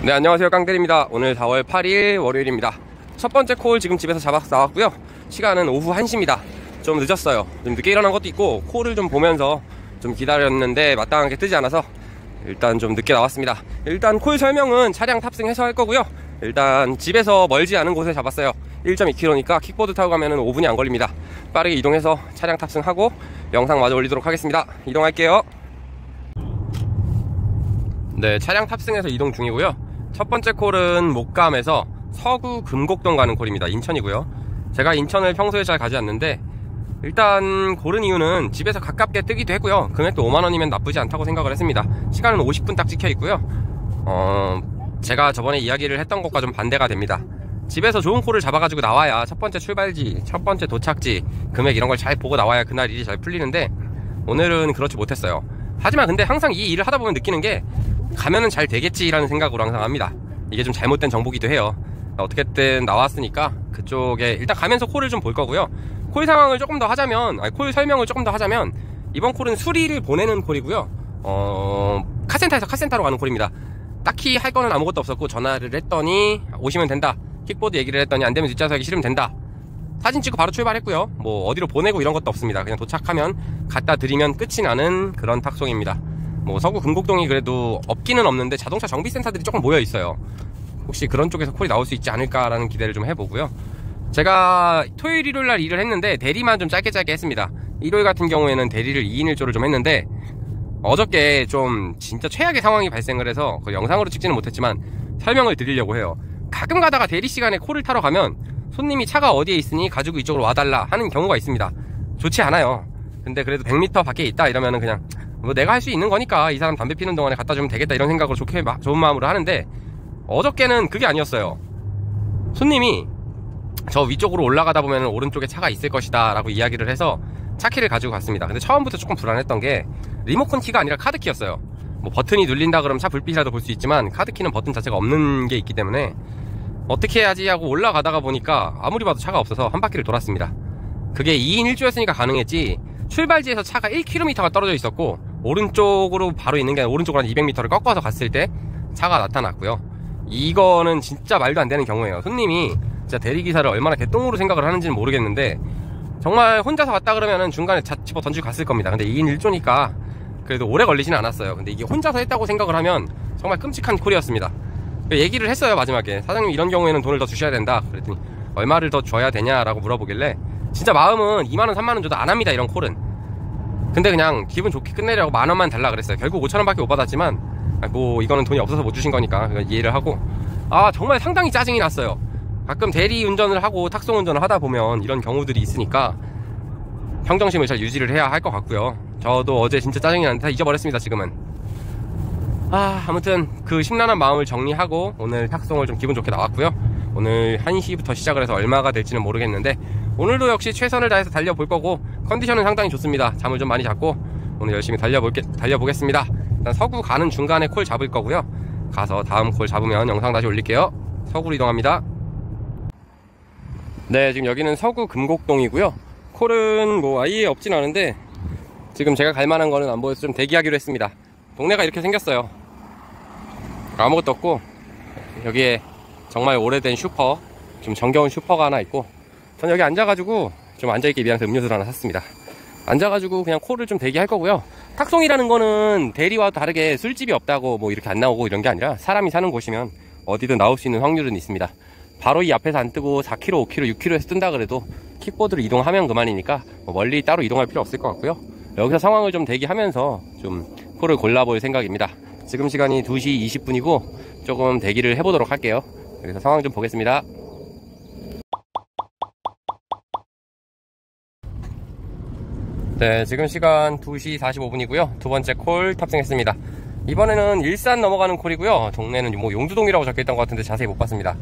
네, 안녕하세요. 깡대리입니다. 오늘 4월 8일 월요일입니다. 첫 번째 콜 지금 집에서 잡아서 나왔고요. 시간은 오후 1시입니다. 좀 늦었어요. 좀 늦게 일어난 것도 있고 콜을 좀 보면서 좀 기다렸는데 마땅하게 뜨지 않아서 일단 좀 늦게 나왔습니다. 일단 콜 설명은 차량 탑승해서 할 거고요. 일단 집에서 멀지 않은 곳에 잡았어요. 1.2km니까 킥보드 타고 가면 5분이 안 걸립니다. 빠르게 이동해서 차량 탑승하고 영상 마저 올리도록 하겠습니다. 이동할게요. 네, 차량 탑승해서 이동 중이고요. 첫 번째 콜은 목감에서 서구 금곡동 가는 콜입니다. 인천이고요. 제가 인천을 평소에 잘 가지 않는데 일단 고른 이유는 집에서 가깝게 뜨기도 했고요. 금액도 5만원이면 나쁘지 않다고 생각을 했습니다. 시간은 50분 딱 찍혀 있고요. 제가 저번에 이야기를 했던 것과 좀 반대가 됩니다. 집에서 좋은 콜을 잡아가지고 나와야 첫 번째 출발지, 첫 번째 도착지, 금액 이런 걸 잘 보고 나와야 그날 일이 잘 풀리는데 오늘은 그렇지 못했어요. 하지만 근데 항상 이 일을 하다 보면 느끼는 게 가면은 잘 되겠지라는 생각으로 항상 합니다. 이게 좀 잘못된 정보기도 해요. 어떻게든 나왔으니까 그쪽에 일단 가면서 콜을 좀 볼 거고요. 콜 상황을 조금 더 하자면, 콜 설명을 조금 더 하자면 이번 콜은 수리를 보내는 콜이고요. 카센터에서 카센터로 가는 콜입니다. 딱히 할 거는 아무것도 없었고 전화를 했더니 오시면 된다. 킥보드 얘기를 했더니 안 되면 뒷좌석에 실으면 된다. 사진 찍고 바로 출발했고요. 뭐 어디로 보내고 이런 것도 없습니다. 그냥 도착하면 갖다 드리면 끝이 나는 그런 탁송입니다. 뭐 서구 금곡동이 그래도 없기는 없는데 자동차 정비센터들이 조금 모여 있어요. 혹시 그런 쪽에서 콜이 나올 수 있지 않을까라는 기대를 좀 해보고요. 제가 토요일 일요일날 일을 했는데 대리만 좀 짧게 했습니다. 일요일 같은 경우에는 대리를 2인 1조를 좀 했는데 어저께 좀 진짜 최악의 상황이 발생을 해서 그 영상으로 찍지는 못했지만 설명을 드리려고 해요. 가끔 가다가 대리 시간에 콜을 타러 가면 손님이 차가 어디에 있으니 가지고 이쪽으로 와달라 하는 경우가 있습니다. 좋지 않아요. 근데 그래도 100m 밖에 있다 이러면은 그냥 뭐 내가 할 수 있는 거니까 이 사람 담배 피는 동안에 갖다 주면 되겠다 이런 생각으로 좋은 마음으로 하는데 어저께는 그게 아니었어요. 손님이 저 위쪽으로 올라가다 보면 오른쪽에 차가 있을 것이다 라고 이야기를 해서 차키를 가지고 갔습니다. 근데 처음부터 조금 불안했던 게 리모컨 키가 아니라 카드키였어요. 뭐 버튼이 눌린다 그러면 차 불빛이라도 볼 수 있지만 카드키는 버튼 자체가 없는 게 있기 때문에 어떻게 해야지 하고 올라가다가 보니까 아무리 봐도 차가 없어서 한 바퀴를 돌았습니다. 그게 2인 1조였으니까 가능했지 출발지에서 차가 1km가 떨어져 있었고 오른쪽으로 바로 있는 게 아니라 오른쪽으로 한 200m를 꺾어서 갔을 때 차가 나타났고요. 이거는 진짜 말도 안 되는 경우예요. 손님이 진짜 대리기사를 얼마나 개똥으로 생각을 하는지는 모르겠는데 정말 혼자서 갔다 그러면은 중간에 집어 던지고 갔을 겁니다. 근데 2인 1조니까 그래도 오래 걸리지는 않았어요. 근데 이게 혼자서 했다고 생각을 하면 정말 끔찍한 콜이었습니다. 얘기를 했어요. 마지막에 사장님 이런 경우에는 돈을 더 주셔야 된다 그랬더니 얼마를 더 줘야 되냐라고 물어보길래 진짜 마음은 2만원 3만원 줘도 안 합니다 이런 콜은. 근데 그냥 기분 좋게 끝내려고 만원만 달라 그랬어요. 결국 5천원밖에 못 받았지만 뭐 이거는 돈이 없어서 못 주신 거니까 이해를 하고 정말 상당히 짜증이 났어요. 가끔 대리 운전을 하고 탁송 운전을 하다 보면 이런 경우들이 있으니까 평정심을 잘 유지를 해야 할 것 같고요. 저도 어제 진짜 짜증이 나는데 다 잊어버렸습니다 지금은. 아무튼 그 심란한 마음을 정리하고 오늘 탁송을 좀 기분 좋게 나왔고요. 오늘 1시부터 시작을 해서 얼마가 될지는 모르겠는데 오늘도 역시 최선을 다해서 달려볼 거고 컨디션은 상당히 좋습니다. 잠을 좀 많이 잤고 오늘 열심히 달려보겠습니다. 일단 서구 가는 중간에 콜 잡을 거고요. 가서 다음 콜 잡으면 영상 다시 올릴게요. 서구로 이동합니다. 네, 지금 여기는 서구 금곡동이고요. 콜은 뭐 아예 없진 않은데 지금 제가 갈 만한 거는 안 보여서 좀 대기하기로 했습니다. 동네가 이렇게 생겼어요. 아무것도 없고 여기에 정말 오래된 슈퍼, 좀 정겨운 슈퍼가 하나 있고 전 여기 앉아가지고 좀 앉아있기 위해서 음료수를 하나 샀습니다. 앉아가지고 그냥 콜을 좀 대기할 거고요. 탁송이라는 거는 대리와 다르게 술집이 없다고 뭐 이렇게 안 나오고 이런 게 아니라 사람이 사는 곳이면 어디든 나올 수 있는 확률은 있습니다. 바로 이 앞에서 안 뜨고 4km, 5km, 6km에서 뜬다 그래도 킥보드로 이동하면 그만이니까 뭐 멀리 따로 이동할 필요 없을 것 같고요. 여기서 상황을 좀 대기하면서 좀 콜을 골라볼 생각입니다. 지금 시간이 2시 20분이고 조금 대기를 해보도록 할게요. 여기서 상황 좀 보겠습니다. 네, 지금 시간 2시 45분이고요. 두 번째 콜 탑승했습니다. 이번에는 일산 넘어가는 콜이고요. 동네는 뭐 용두동이라고 적혀있던 것 같은데 자세히 못 봤습니다.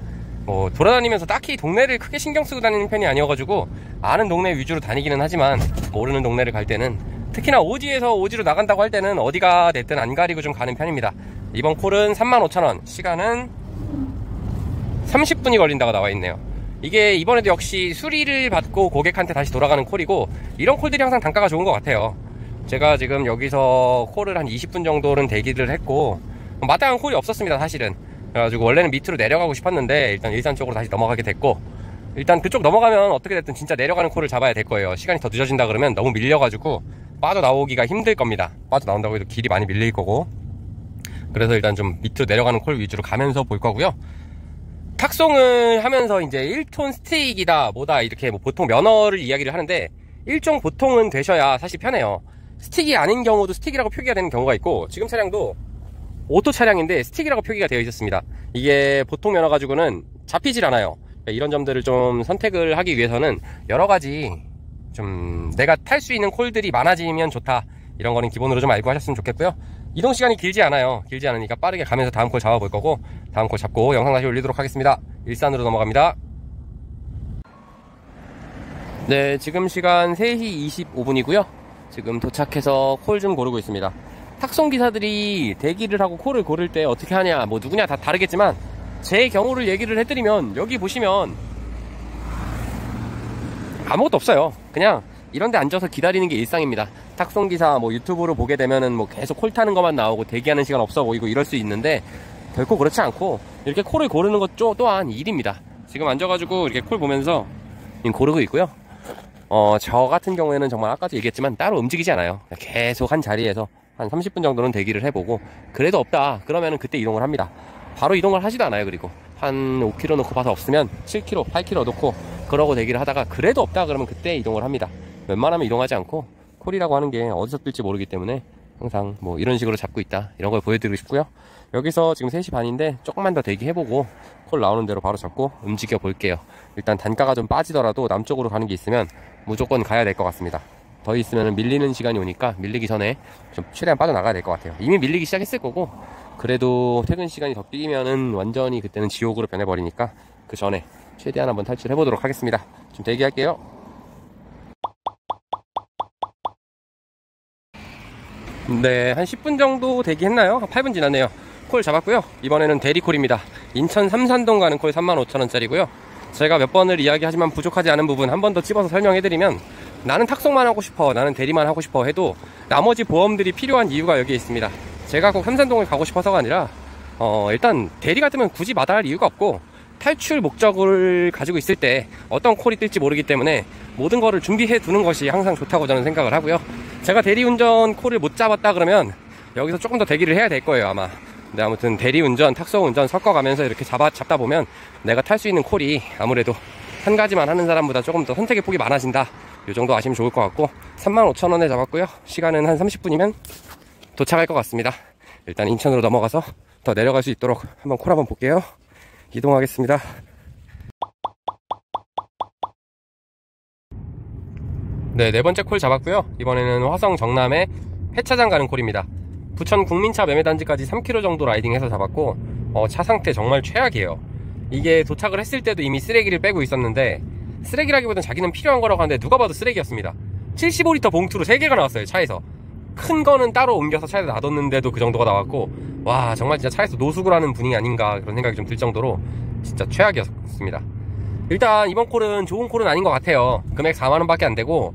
돌아다니면서 딱히 동네를 크게 신경 쓰고 다니는 편이 아니어가지고 아는 동네 위주로 다니기는 하지만 모르는 동네를 갈 때는 특히나 오지에서 오지로 나간다고 할 때는 어디가 됐든 안 가리고 좀 가는 편입니다. 이번 콜은 35,000원, 시간은 30분이 걸린다고 나와있네요. 이게 이번에도 역시 수리를 받고 고객한테 다시 돌아가는 콜이고 이런 콜들이 항상 단가가 좋은 것 같아요. 제가 지금 여기서 콜을 한 20분 정도는 대기를 했고 마땅한 콜이 없었습니다. 사실은 그래가지고 원래는 밑으로 내려가고 싶었는데 일단 일산 쪽으로 다시 넘어가게 됐고, 일단 그쪽 넘어가면 어떻게 됐든 진짜 내려가는 콜을 잡아야 될 거예요. 시간이 더 늦어진다 그러면 너무 밀려가지고 빠져나오기가 힘들 겁니다. 빠져나온다고 해도 길이 많이 밀릴 거고. 그래서 일단 좀 밑으로 내려가는 콜 위주로 가면서 볼 거고요. 탁송을 하면서 이제 1톤 스틱이다 뭐다 이렇게 뭐 보통 면허를 이야기를 하는데, 일종 보통은 되셔야 사실 편해요. 스틱이 아닌 경우도 스틱이라고 표기가 되는 경우가 있고, 지금 차량도 오토 차량인데 스틱이라고 표기가 되어 있었습니다. 이게 보통 면허 가지고는 잡히질 않아요. 이런 점들을 좀 선택을 하기 위해서는 여러가지 좀 내가 탈 수 있는 콜들이 많아지면 좋다, 이런 거는 기본으로 좀 알고 하셨으면 좋겠고요. 이동 시간이 길지 않아요. 길지 않으니까 빠르게 가면서 다음 콜 잡아볼 거고, 다음 콜 잡고 영상 다시 올리도록 하겠습니다. 일산으로 넘어갑니다. 네, 지금 시간 3시 25분이고요 지금 도착해서 콜 좀 고르고 있습니다. 탁송 기사들이 대기를 하고 콜을 고를 때 어떻게 하냐, 뭐 누구냐 다 다르겠지만 제 경우를 얘기를 해드리면, 여기 보시면 아무것도 없어요. 그냥 이런데 앉아서 기다리는 게 일상입니다. 탁송 기사 뭐 유튜브로 보게 되면은 뭐 계속 콜 타는 것만 나오고 대기하는 시간 없어 보이고 이럴 수 있는데, 결코 그렇지 않고 이렇게 콜을 고르는 것 또한 일입니다. 지금 앉아가지고 이렇게 콜 보면서 고르고 있고요. 저 같은 경우에는 정말 아까도 얘기했지만 따로 움직이지 않아요. 계속 한 자리에서 한 30분 정도는 대기를 해보고, 그래도 없다 그러면은 그때 이동을 합니다. 바로 이동을 하지도 않아요. 그리고 한 5km 놓고 봐서 없으면 7km, 8km 놓고 그러고 대기를 하다가 그래도 없다 그러면 그때 이동을 합니다. 웬만하면 이동하지 않고, 콜이라고 하는 게 어디서 뜰지 모르기 때문에 항상 뭐 이런 식으로 잡고 있다, 이런 걸 보여드리고 싶고요. 여기서 지금 3시 반인데 조금만 더 대기해보고 콜 나오는 대로 바로 잡고 움직여 볼게요. 일단 단가가 좀 빠지더라도 남쪽으로 가는 게 있으면 무조건 가야 될 것 같습니다. 더 있으면 밀리는 시간이 오니까 밀리기 전에 좀 최대한 빠져나가야 될 것 같아요. 이미 밀리기 시작했을 거고, 그래도 퇴근 시간이 더 끼면은 완전히 그때는 지옥으로 변해버리니까 그 전에 최대한 한번 탈출해보도록 하겠습니다. 좀 대기할게요. 네, 한 10분 정도 대기했나요? 한 8분 지났네요. 콜 잡았고요. 이번에는 대리콜입니다. 인천 삼산동 가는 콜 35,000원짜리고요 제가 몇 번을 이야기하지만 부족하지 않은 부분 한 번 더 찝어서 설명해드리면, 나는 탁송만 하고 싶어, 나는 대리만 하고 싶어 해도 나머지 보험들이 필요한 이유가 여기에 있습니다. 제가 꼭 삼산동을 가고 싶어서가 아니라 일단 대리 같으면 굳이 마다할 이유가 없고, 탈출 목적을 가지고 있을 때 어떤 콜이 뜰지 모르기 때문에 모든 거를 준비해 두는 것이 항상 좋다고 저는 생각을 하고요. 제가 대리운전 콜을 못 잡았다 그러면 여기서 조금 더 대기를 해야 될 거예요 아마. 근데 아무튼 대리운전, 탁송운전 섞어가면서 이렇게 잡다 보면 내가 탈 수 있는 콜이 아무래도 한 가지만 하는 사람보다 조금 더 선택의 폭이 많아진다, 이 정도 아시면 좋을 것 같고, 35,000원에 잡았고요 시간은 한 30분이면 도착할 것 같습니다. 일단 인천으로 넘어가서 더 내려갈 수 있도록 한번 콜 한번 볼게요. 이동하겠습니다. 네, 네 번째 콜 잡았고요 이번에는 화성 정남의 폐차장 가는 콜입니다. 부천 국민차 매매단지까지 3km 정도 라이딩해서 잡았고, 차 상태 정말 최악이에요. 이게 도착을 했을 때도 이미 쓰레기를 빼고 있었는데, 쓰레기라기보다는 자기는 필요한 거라고 하는데 누가 봐도 쓰레기였습니다. 75리터 봉투로 3개가 나왔어요. 차에서 큰 거는 따로 옮겨서 차에다 놔뒀는데도 그 정도가 나왔고, 와 정말 진짜 차에서 노숙을 하는 분위기 아닌가 그런 생각이 좀 들 정도로 진짜 최악이었습니다. 일단 이번 콜은 좋은 콜은 아닌 것 같아요. 금액 4만원 밖에 안 되고,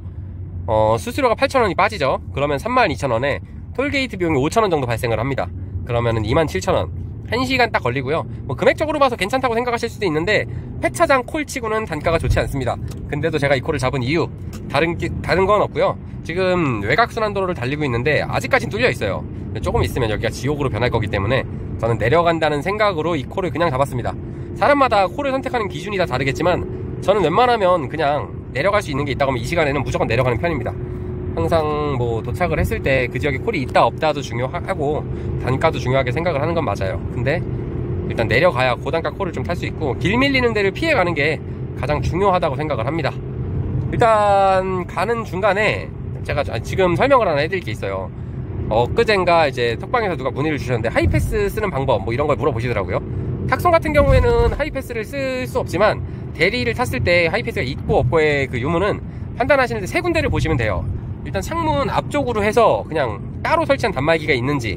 수수료가 8,000원이 빠지죠. 그러면 32,000원에 톨게이트 비용이 5,000원 정도 발생을 합니다. 그러면은 27,000원 1시간 딱 걸리고요. 뭐 금액적으로 봐서 괜찮다고 생각하실 수도 있는데, 폐차장 콜 치고는 단가가 좋지 않습니다. 근데도 제가 이 콜을 잡은 이유, 다른 건 없고요. 지금 외곽순환도로를 달리고 있는데 아직까진 뚫려 있어요. 조금 있으면 여기가 지옥으로 변할 거기 때문에 저는 내려간다는 생각으로 이 콜을 그냥 잡았습니다. 사람마다 콜을 선택하는 기준이 다 다르겠지만, 저는 웬만하면 그냥 내려갈 수 있는 게 있다고 하면 이 시간에는 무조건 내려가는 편입니다. 항상 뭐 도착을 했을 때 그 지역에 콜이 있다 없다도 중요하고 단가도 중요하게 생각을 하는 건 맞아요. 근데 일단 내려가야 고단가 콜을 좀 탈 수 있고, 길 밀리는 데를 피해 가는 게 가장 중요하다고 생각을 합니다. 일단 가는 중간에 제가 지금 설명을 하나 해드릴 게 있어요. 엊그젠가 이제 톡방에서 누가 문의를 주셨는데 하이패스 쓰는 방법 뭐 이런 걸 물어보시더라고요. 탁송 같은 경우에는 하이패스를 쓸 수 없지만, 대리를 탔을 때 하이패스가 있고 없고의 그 유무는 판단하시는데 세 군데를 보시면 돼요. 일단 창문 앞쪽으로 해서 그냥 따로 설치한 단말기가 있는지,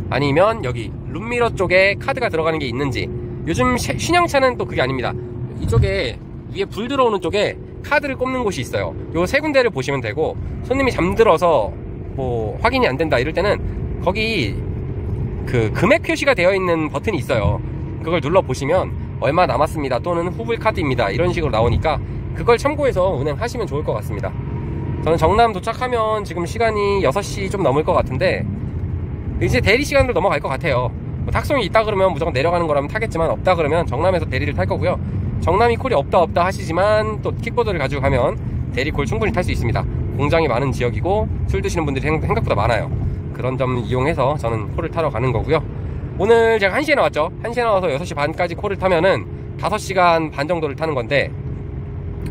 아니면 여기 룸미러 쪽에 카드가 들어가는 게 있는지. 요즘 신형차는 또 그게 아닙니다. 이쪽에 위에 불 들어오는 쪽에 카드를 꼽는 곳이 있어요. 요 세 군데를 보시면 되고, 손님이 잠들어서 뭐 확인이 안 된다 이럴 때는 거기 그 금액 표시가 되어 있는 버튼이 있어요. 그걸 눌러보시면 얼마 남았습니다 또는 후불 카드입니다 이런 식으로 나오니까 그걸 참고해서 운행하시면 좋을 것 같습니다. 저는 정남 도착하면 지금 시간이 6시 좀 넘을 것 같은데 이제 대리 시간으로 넘어갈 것 같아요. 뭐 탁송이 있다 그러면 무조건 내려가는 거라면 타겠지만 없다 그러면 정남에서 대리를 탈 거고요. 정남이 콜이 없다 하시지만 또 킥보드를 가지고 가면 대리 콜 충분히 탈 수 있습니다. 공장이 많은 지역이고 술 드시는 분들이 생각보다 많아요. 그런 점 이용해서 저는 콜을 타러 가는 거고요. 오늘 제가 1시에 나왔죠. 1시에 나와서 6시 반까지 콜을 타면은 5시간 반 정도를 타는 건데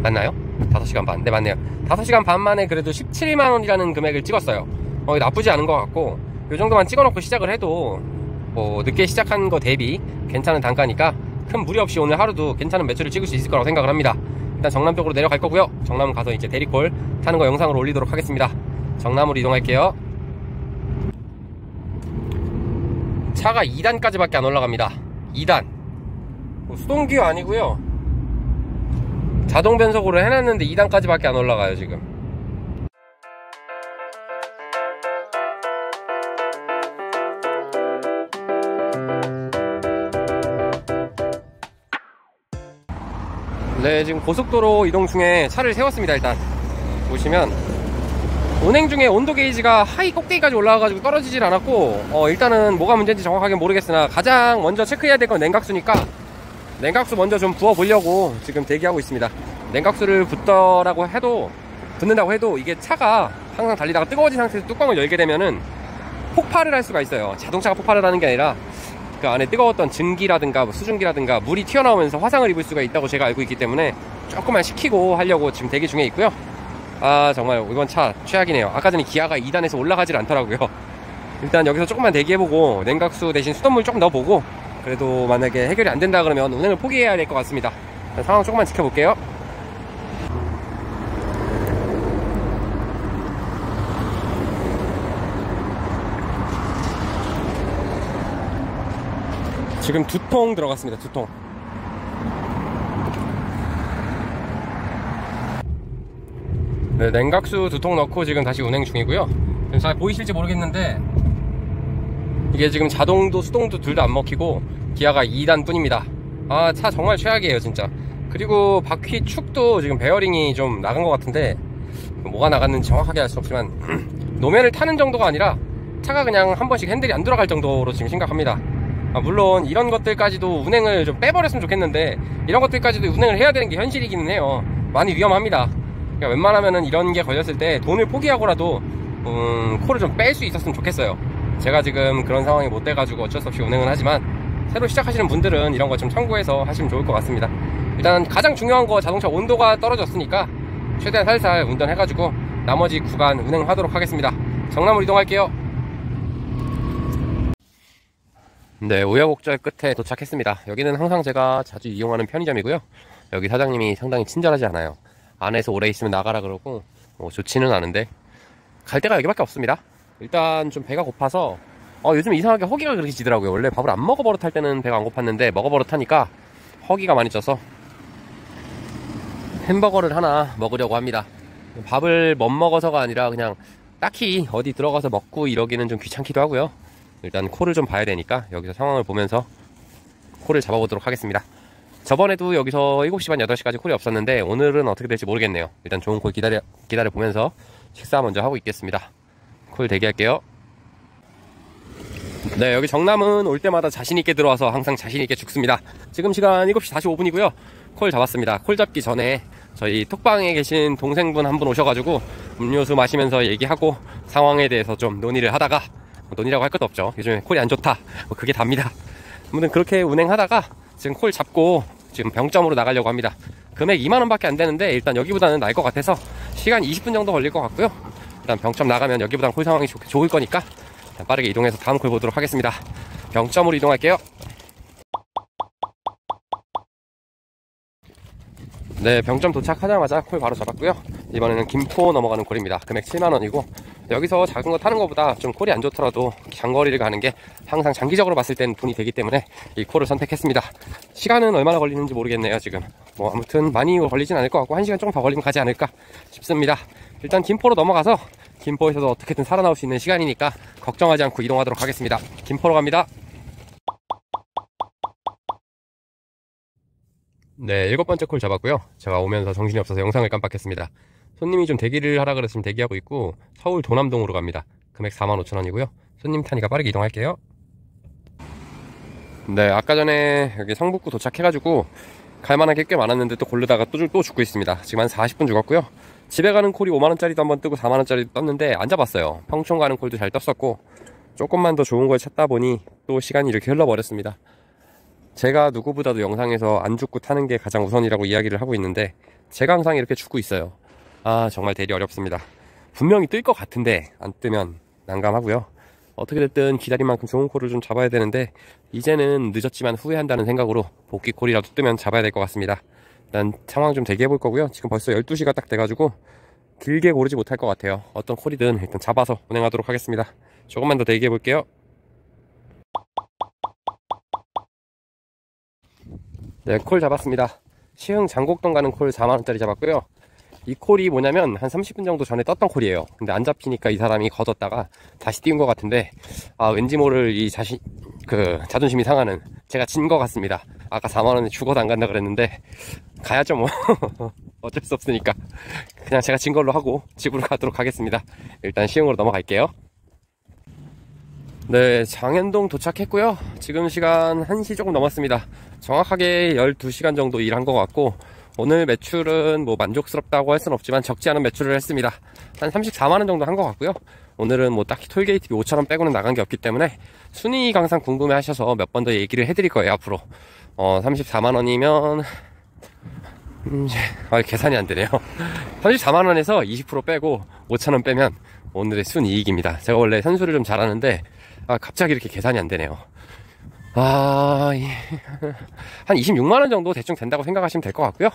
맞나요? 5시간 반. 네, 맞네요. 5시간 반 만에 그래도 17만원이라는 금액을 찍었어요. 나쁘지 않은 것 같고 요 정도만 찍어놓고 시작을 해도 뭐 늦게 시작한 거 대비 괜찮은 단가니까 큰 무리 없이 오늘 하루도 괜찮은 매출을 찍을 수 있을 거라고 생각을 합니다. 일단 정남 쪽으로 내려갈 거고요. 정남 가서 이제 대리콜 타는 거 영상으로 올리도록 하겠습니다. 정남으로 이동할게요. 차가 2단까지밖에 안 올라갑니다. 2단 수동기어 아니고요, 자동 변속으로 해놨는데 2단까지밖에 안 올라가요 지금. 네, 지금 고속도로 이동 중에 차를 세웠습니다. 일단 보시면 운행 중에 온도 게이지가 하이 꼭대기까지 올라와가지고 떨어지질 않았고 일단은 뭐가 문제인지 정확하게 모르겠으나 가장 먼저 체크해야 될 건 냉각수니까 냉각수 먼저 좀 부어 보려고 지금 대기하고 있습니다. 냉각수를 붓는다고 해도 이게 차가 항상 달리다가 뜨거워진 상태에서 뚜껑을 열게 되면은 폭발을 할 수가 있어요. 자동차가 폭발을 하는 게 아니라 그 안에 뜨거웠던 증기라든가 수증기라든가 물이 튀어나오면서 화상을 입을 수가 있다고 제가 알고 있기 때문에 조금만 식히고 하려고 지금 대기 중에 있고요. 아, 정말 이번 차 최악이네요. 아까 전에 기아가 2단에서 올라가질 않더라고요. 일단 여기서 조금만 대기해보고 냉각수 대신 수돗물 조금 넣어보고 그래도 만약에 해결이 안 된다 그러면 운행을 포기해야 될 것 같습니다. 상황 조금만 지켜볼게요. 지금 2통 들어갔습니다. 2통. 네, 냉각수 2통 넣고 지금 다시 운행 중이고요. 잘 보이실지 모르겠는데 이게 지금 자동도 수동도 둘 다 안 먹히고 기아가 2단 뿐입니다. 아, 차 정말 최악이에요 진짜. 그리고 바퀴 축도 지금 베어링이 좀 나간 것 같은데 뭐가 나갔는지 정확하게 알 수 없지만 노면을 타는 정도가 아니라 차가 그냥 한 번씩 핸들이 안 돌아갈 정도로 지금 심각합니다. 물론 이런 것들까지도 운행을 좀 빼버렸으면 좋겠는데 이런 것들까지도 운행을 해야 되는 게 현실이기는 해요. 많이 위험합니다. 그러니까 웬만하면은 이런 게 걸렸을 때 돈을 포기하고라도 콜을 좀 뺄 수 있었으면 좋겠어요. 제가 지금 그런 상황이 못 돼가지고 어쩔 수 없이 운행은 하지만 새로 시작하시는 분들은 이런 거 좀 참고해서 하시면 좋을 것 같습니다. 일단 가장 중요한 거 자동차 온도가 떨어졌으니까 최대한 살살 운전해가지고 나머지 구간 운행하도록 하겠습니다. 정남으로 이동할게요. 네, 우여곡절 끝에 도착했습니다. 여기는 항상 제가 자주 이용하는 편의점이고요. 여기 사장님이 상당히 친절하지 않아요. 안에서 오래 있으면 나가라 그러고 좋지는 않은데 갈 데가 여기밖에 없습니다. 일단 좀 배가 고파서 요즘 이상하게 허기가 그렇게 지더라고요. 원래 밥을 안 먹어 버릇할 때는 배가 안 고팠는데 먹어 버릇하니까 허기가 많이 쪄서 햄버거를 하나 먹으려고 합니다. 밥을 못 먹어서가 아니라 그냥 딱히 어디 들어가서 먹고 이러기는 좀 귀찮기도 하고요. 일단 콜을 좀 봐야 되니까 여기서 상황을 보면서 콜을 잡아보도록 하겠습니다. 저번에도 여기서 7시 반 8시까지 콜이 없었는데 오늘은 어떻게 될지 모르겠네요. 일단 좋은 콜 기다려 보면서 식사 먼저 하고 있겠습니다. 콜 대기할게요. 네, 여기 정남은 올 때마다 자신있게 들어와서 항상 자신있게 죽습니다. 지금 시간 7시 45분이고요 콜 잡았습니다. 콜 잡기 전에 저희 톡방에 계신 동생분 한 분 오셔가지고 음료수 마시면서 얘기하고 상황에 대해서 좀 논의를 하다가 논의라고 할 것도 없죠. 요즘에 콜이 안 좋다 그게 답니다. 아무튼 그렇게 운행하다가 지금 콜 잡고 지금 병점으로 나가려고 합니다. 금액 2만원 밖에 안 되는데 일단 여기보다는 나을 것 같아서 시간 20분 정도 걸릴 것 같고요. 일단 병점 나가면 여기보다는 콜 상황이 좋을 거니까 일단 빠르게 이동해서 다음 콜 보도록 하겠습니다. 병점으로 이동할게요. 네, 병점 도착하자마자 콜 바로 잡았고요. 이번에는 김포 넘어가는 콜입니다. 금액 7만원이고 여기서 작은 거 타는 것보다 좀 콜이 안 좋더라도 장거리를 가는 게 항상 장기적으로 봤을 땐 돈이 되기 때문에 이 콜을 선택했습니다. 시간은 얼마나 걸리는지 모르겠네요. 지금 아무튼 많이 걸리진 않을 것 같고 1시간 조금 더 걸리면 가지 않을까 싶습니다. 일단 김포로 넘어가서 김포에서도 어떻게든 살아나올 수 있는 시간이니까 걱정하지 않고 이동하도록 하겠습니다. 김포로 갑니다. 네, 7번째 콜 잡았고요. 제가 오면서 정신이 없어서 영상을 깜빡했습니다. 손님이 좀 대기를 하라 그랬으면 대기하고 있고, 서울 도남동으로 갑니다. 금액 45,000원이고요. 손님 타니까 빠르게 이동할게요. 네, 아까 전에 여기 성북구 도착해가지고 갈만한 게 꽤 많았는데 또 고르다가 또 죽고 있습니다. 지금 한 40분 죽었고요. 집에 가는 콜이 5만원짜리도 한번 뜨고 4만원짜리도 떴는데 안 잡았어요. 평촌 가는 콜도 잘 떴었고, 조금만 더 좋은 걸 찾다 보니 또 시간이 이렇게 흘러버렸습니다. 제가 누구보다도 영상에서 안 죽고 타는 게 가장 우선이라고 이야기를 하고 있는데, 제가 항상 이렇게 죽고 있어요. 아, 정말 대리 어렵습니다. 분명히 뜰 것 같은데 안 뜨면 난감하고요. 어떻게 됐든 기다린 만큼 좋은 콜을 좀 잡아야 되는데, 이제는 늦었지만 후회한다는 생각으로 복귀 콜이라도 뜨면 잡아야 될 것 같습니다. 일단 상황 좀 대기해 볼 거고요. 지금 벌써 12시가 딱 돼가지고 길게 고르지 못할 것 같아요. 어떤 콜이든 일단 잡아서 운행하도록 하겠습니다. 조금만 더 대기해 볼게요. 네, 콜 잡았습니다. 시흥 장곡동 가는 콜 4만원짜리 잡았고요. 이 콜이 뭐냐면 한 30분 정도 전에 떴던 콜이에요. 근데 안 잡히니까 이 사람이 걷었다가 다시 띄운 것 같은데, 아, 왠지 모를 이 자존심이 상하는, 제가 진 것 같습니다. 아까 4만원에 죽어도 안 간다 그랬는데 가야죠 뭐. 어쩔 수 없으니까 그냥 제가 진 걸로 하고 집으로 가도록 하겠습니다. 일단 시흥으로 넘어갈게요. 네, 장현동 도착했고요. 지금 시간 1시 조금 넘었습니다. 정확하게 12시간 정도 일한 것 같고, 오늘 매출은 뭐 만족스럽다고 할 순 없지만 적지 않은 매출을 했습니다. 한 34만원 정도 한 것 같고요. 오늘은 뭐 딱히 톨게이트비 5,000원 빼고는 나간 게 없기 때문에 순이익 항상 궁금해 하셔서 몇 번 더 얘기를 해드릴 거예요, 앞으로. 34만원이면 계산이 안 되네요. 34만원에서 20% 빼고 5,000원 빼면 오늘의 순이익입니다. 제가 원래 산수를 좀 잘하는데 갑자기 이렇게 계산이 안 되네요. 한 26만원 정도 대충 된다고 생각하시면 될 것 같고요.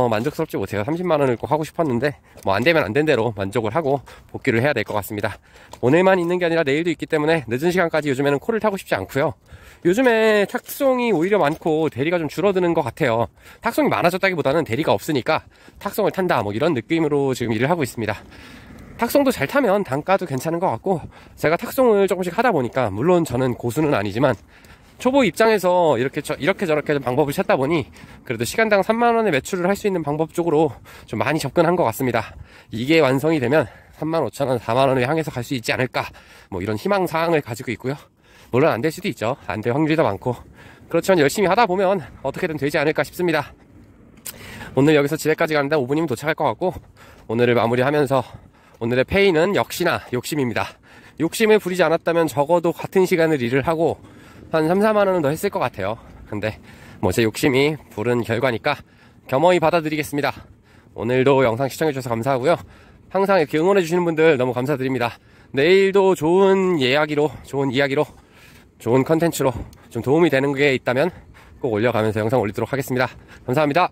만족스럽지 못해요. 30만원을 꼭 하고 싶었는데 뭐 안되면 안 된 대로 만족을 하고 복귀를 해야 될 것 같습니다. 오늘만 있는 게 아니라 내일도 있기 때문에 늦은 시간까지 요즘에는 콜을 타고 싶지 않고요. 요즘에 탁송이 오히려 많고 대리가 좀 줄어드는 것 같아요. 탁송이 많아졌다기보다는 대리가 없으니까 탁송을 탄다 뭐 이런 느낌으로 지금 일을 하고 있습니다. 탁송도 잘 타면 단가도 괜찮은 것 같고, 제가 탁송을 조금씩 하다 보니까, 물론 저는 고수는 아니지만 초보 입장에서 이렇게 저렇게 방법을 찾다 보니 그래도 시간당 3만원의 매출을 할 수 있는 방법 쪽으로 좀 많이 접근한 것 같습니다. 이게 완성이 되면 35,000원, 4만원을 향해서 갈 수 있지 않을까, 뭐 이런 희망사항을 가지고 있고요. 물론 안 될 수도 있죠. 안 될 확률이 더 많고, 그렇지만 열심히 하다 보면 어떻게든 되지 않을까 싶습니다. 오늘 여기서 집에까지 가는데 5분이면 도착할 것 같고, 오늘을 마무리하면서 오늘의 페이는 역시나 욕심입니다. 욕심을 부리지 않았다면 적어도 같은 시간을 일을 하고 한 3, 4만원은 더 했을 것 같아요. 근데 뭐 제 욕심이 부른 결과니까 겸허히 받아들이겠습니다. 오늘도 영상 시청해주셔서 감사하고요. 항상 이렇게 응원해주시는 분들 너무 감사드립니다. 내일도 좋은 이야기로, 좋은 컨텐츠로 좀 도움이 되는 게 있다면 꼭 올려가면서 영상 올리도록 하겠습니다. 감사합니다.